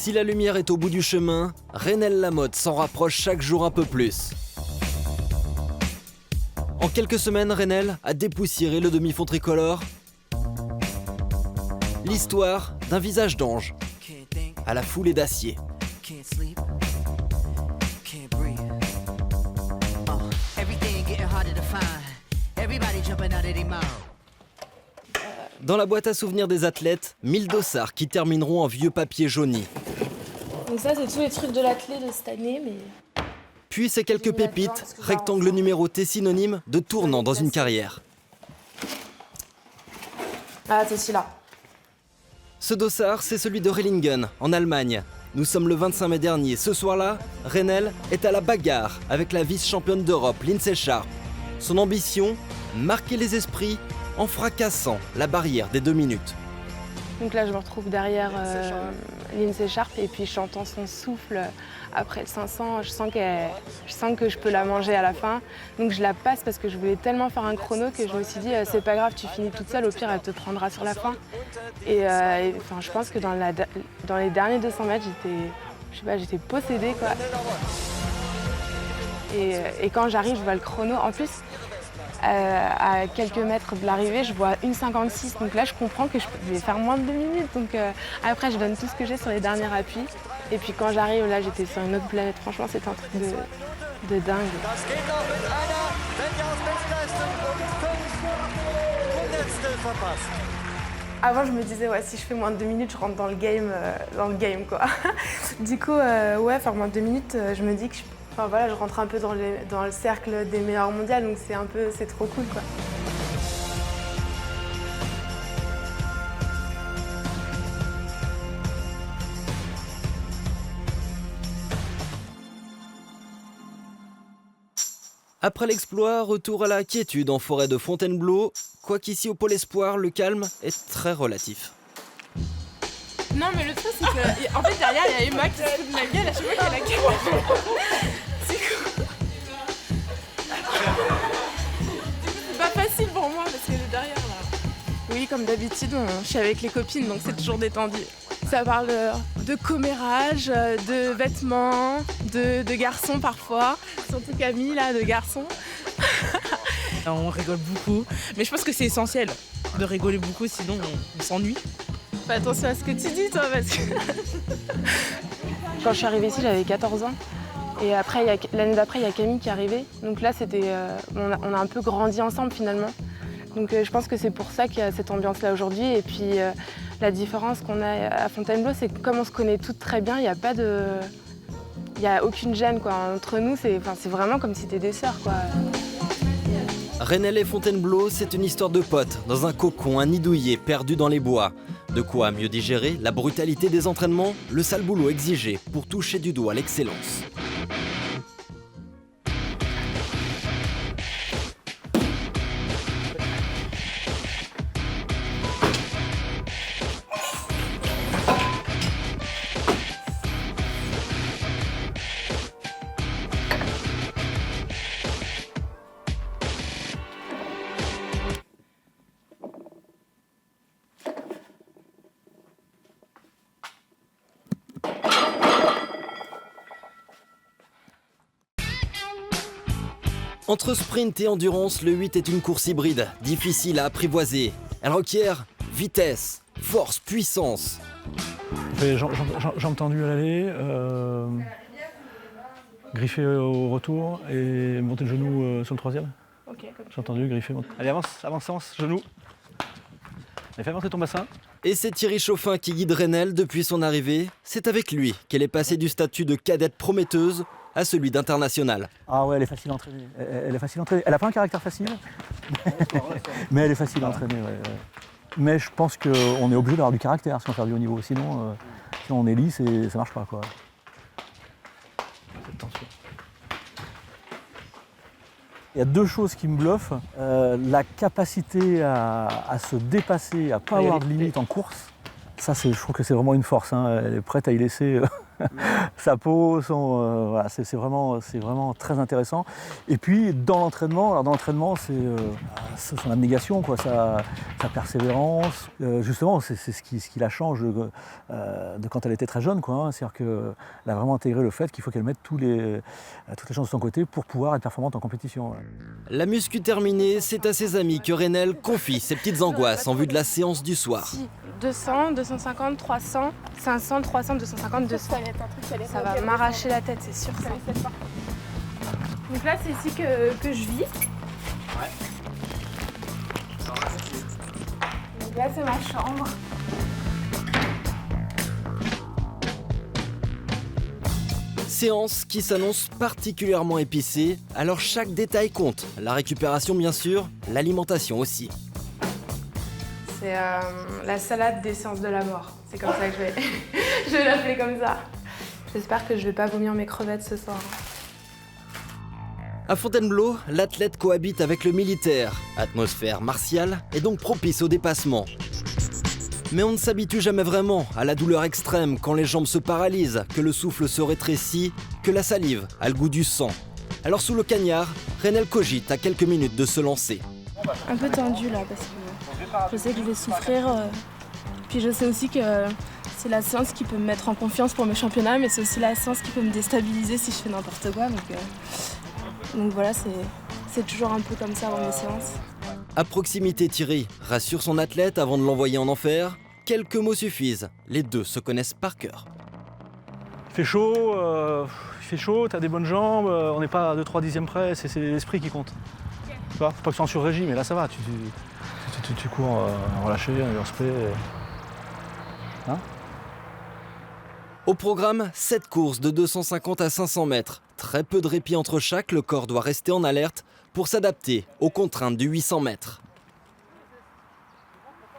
Si la lumière est au bout du chemin, Renelle Lamotte s'en rapproche chaque jour un peu plus. En quelques semaines, Renelle a dépoussiéré le demi-fond tricolore. L'histoire d'un visage d'ange à la foulée d'acier. Dans la boîte à souvenirs des athlètes, 1000 dossards qui termineront en vieux papier jauni. Donc ça, c'est tous les trucs de l'athlète de cette année, mais... Puis ces quelques pépites, rectangle numéroté synonyme de tournant dans une carrière. Ah, c'est celui-là. Ce dossard, c'est celui de Rellingen, en Allemagne. Nous sommes le 25 mai dernier. Ce soir-là, Renelle est à la bagarre avec la vice-championne d'Europe, Lindsay Sharp. Son ambition, marquer les esprits en fracassant la barrière des 2 minutes. Donc là, je me retrouve derrière Lindsay Sharp et puis j'entends son souffle après le 500. Je sens que je peux la manger à la fin. Donc je la passe parce que je voulais tellement faire un chrono que je me suis dit c'est pas grave, tu finis toute seule, au pire elle te prendra sur la fin. Et enfin, je pense que dans les derniers 200 mètres, j'étais possédée, quoi. Et quand j'arrive, je vois le chrono. En plus, à quelques mètres de l'arrivée, je vois 1,56. Donc là, je comprends que je vais faire moins de 2 minutes. Donc après, je donne tout ce que j'ai sur les derniers appuis. Et puis quand j'arrive, là, j'étais sur une autre planète. Franchement, c'est un truc de dingue. Avant, je me disais, ouais, si je fais moins de 2 minutes, je rentre dans le game, quoi. Du coup, ouais, faire moins de 2 minutes, je me dis que enfin, voilà, je rentre un peu dans le cercle des meilleures mondiales, donc c'est trop cool, quoi. Après l'exploit, retour à la quiétude en forêt de Fontainebleau. Quoiqu'ici au Pôle Espoir, le calme est très relatif. Non, mais le truc, c'est que, en fait, derrière, il y a Emma qui se fout de ma gueule à chaque fois qu'il y a la caméra. C'est cool. C'est pas facile pour moi parce qu'elle est derrière, là. Oui, comme d'habitude, je suis avec les copines, donc c'est toujours détendu. Ça parle de commérage, de vêtements, de garçons parfois. Surtout Camille, là, de garçons. On rigole beaucoup, mais je pense que c'est essentiel de rigoler beaucoup, sinon on s'ennuie. Fais attention à ce que tu dis, toi, parce que... Quand je suis arrivée ici, j'avais 14 ans. Et après, l'année d'après, il y a Camille qui est arrivée. Donc là, on a un peu grandi ensemble, finalement. Donc je pense que c'est pour ça qu'il y a cette ambiance-là aujourd'hui. Et puis la différence qu'on a à Fontainebleau, c'est que comme on se connaît toutes très bien, il n'y a aucune gêne, quoi. Entre nous, c'est vraiment comme si c'était des sœurs, quoi. Renelle et Fontainebleau, c'est une histoire de potes, dans un cocon, un nid douillet, perdu dans les bois. De quoi mieux digérer la brutalité des entraînements, le sale boulot exigé pour toucher du doigt l'excellence. Entre sprint et endurance, le 8 est une course hybride, difficile à apprivoiser. Elle requiert vitesse, force, puissance. Jambes tendues à l'aller, griffé au retour et monter le genou sur le troisième. Ok, comme J'ai entendu, griffé. Allez, avance, genou. Allez, fais avancer ton bassin. Et c'est Thierry Chauffin qui guide Renelle depuis son arrivée. C'est avec lui qu'elle est passée du statut de cadette prometteuse à celui d'international. Ah ouais, elle est facile à entraîner. Elle est facile à entraîner. Elle n'a pas un caractère facile, mais elle est facile à entraîner. Ouais. Mais je pense qu'on est obligé d'avoir du caractère si on fait du haut niveau. Sinon, si on est lisse, ça marche pas, quoi. Attention. Il y a 2 choses qui me bluffent. La capacité à se dépasser, à ne pas avoir de limite en course. Ça, je trouve que c'est vraiment une force. Hein. Elle est prête à y laisser sa peau, voilà, c'est vraiment très intéressant. Et puis dans l'entraînement, c'est son abnégation, quoi, sa persévérance. Justement, c'est ce qui la change de quand elle était très jeune, quoi, hein. C'est-à-dire qu'elle a vraiment intégré le fait qu'il faut qu'elle mette toutes les chances de son côté pour pouvoir être performante en compétition. Ouais. La muscu terminée, c'est à ses amis que Renel confie ses petites angoisses en vue de la séance du soir. 200, 250, 300, 500, 300, 250, 200. Ça va m'arracher la tête, c'est sûr. Ça. Donc là, c'est ici que je vis. Ouais. Donc là, c'est ma chambre. Séance qui s'annonce particulièrement épicée, alors chaque détail compte. La récupération bien sûr, l'alimentation aussi. C'est la salade des séances de la mort. C'est comme ça que je vais l'appeler comme ça. J'espère que je vais pas vomir mes crevettes ce soir. À Fontainebleau, l'athlète cohabite avec le militaire. Atmosphère martiale et donc propice au dépassement. Mais on ne s'habitue jamais vraiment à la douleur extrême quand les jambes se paralysent, que le souffle se rétrécit, que la salive a le goût du sang. Alors sous le cagnard, Renel cogite à quelques minutes de se lancer. Un peu tendu là parce que je sais que je vais souffrir. Puis je sais aussi que c'est la séance qui peut me mettre en confiance pour mes championnats, mais c'est aussi la séance qui peut me déstabiliser si je fais n'importe quoi. Donc voilà, c'est toujours un peu comme ça avant mes séances. À proximité, Thierry rassure son athlète avant de l'envoyer en enfer. Quelques mots suffisent, les deux se connaissent par cœur. Il fait chaud, t'as des bonnes jambes, on n'est pas à 2-3 dixièmes près, c'est l'esprit qui compte. Tu vois, faut pas que tu sois en sur-régime, mais là ça va, tu cours relâché, en spray. Hein? Au programme, 7 courses de 250 à 500 mètres. Très peu de répit entre chaque, le corps doit rester en alerte pour s'adapter aux contraintes du 800 mètres.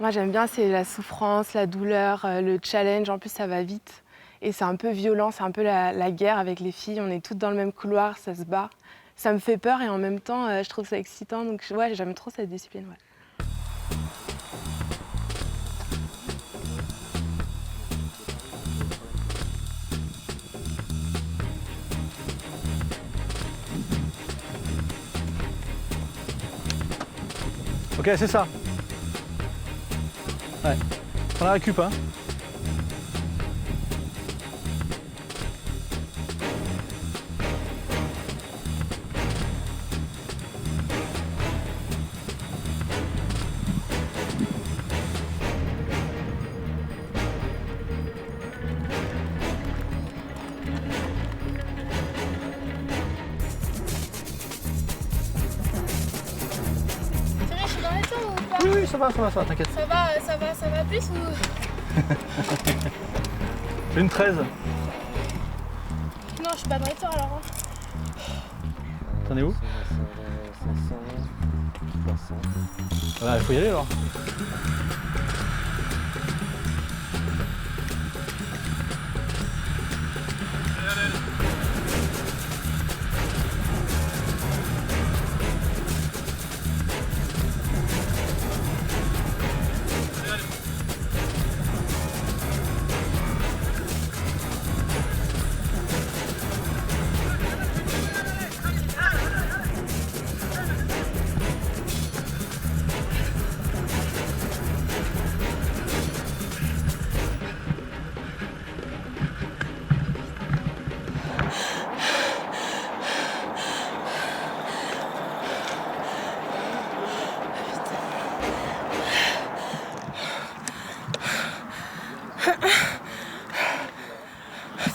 Moi j'aime bien, c'est la souffrance, la douleur, le challenge, en plus ça va vite. Et c'est un peu violent, c'est un peu la guerre avec les filles, on est toutes dans le même couloir, ça se bat. Ça me fait peur et en même temps je trouve ça excitant, donc ouais, j'aime trop cette discipline. Ouais. Ok, c'est ça. Ouais. Prends la récup, hein. Oui, ça va, t'inquiète. Ça va plus ou... Une 13. Non, je suis pas dans les temps alors. T'en es où? Voilà, il faut y aller alors.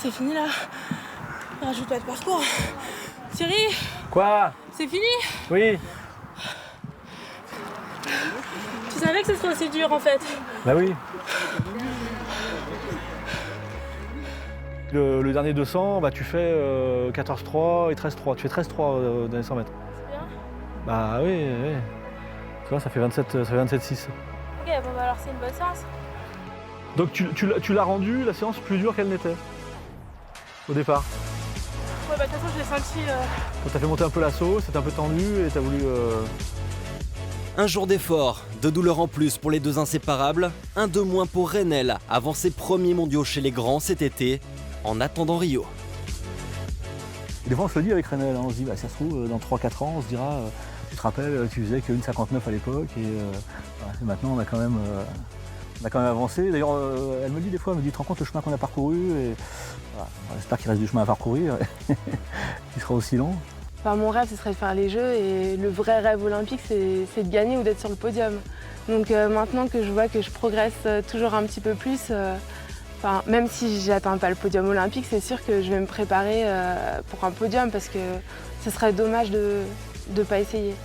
C'est fini là. Rajoute pas de parcours. Thierry, Quoi? c'est fini? Oui. Tu savais que ce serait aussi dur en fait. Bah oui. Le dernier 200, bah, tu fais 14,3 et 13,3. Tu fais 13,3 dans les 100 mètres. C'est bien. Bah oui. Tu vois, ça fait 27,6. Ok, bon bah alors c'est une bonne séance. Donc tu l'as rendu la séance plus dure qu'elle n'était au départ. Ouais, bah de toute façon, je l'ai senti. Donc t'as fait monter un peu la sauce, c'était un peu tendu et t'as voulu. Un jour d'effort, de douleur en plus pour les deux inséparables, un de moins pour Renel avant ses premiers mondiaux chez les grands cet été. en attendant Rio. Et des fois on se le dit avec Renel, hein, on se dit bah, ça se trouve dans 3-4 ans on se dira tu te rappelles tu faisais que 1,59 à l'époque et maintenant on a quand même avancé. D'ailleurs elle me le dit des fois, elle me dit tu te rends compte le chemin qu'on a parcouru et voilà, j'espère qu'il reste du chemin à parcourir qui sera aussi long. Enfin, mon rêve ce serait de faire les Jeux et le vrai rêve olympique c'est de gagner ou d'être sur le podium. Donc maintenant que je vois que je progresse toujours un petit peu plus, même si j'atteins pas le podium olympique, c'est sûr que je vais me préparer pour un podium parce que ce serait dommage de ne pas essayer.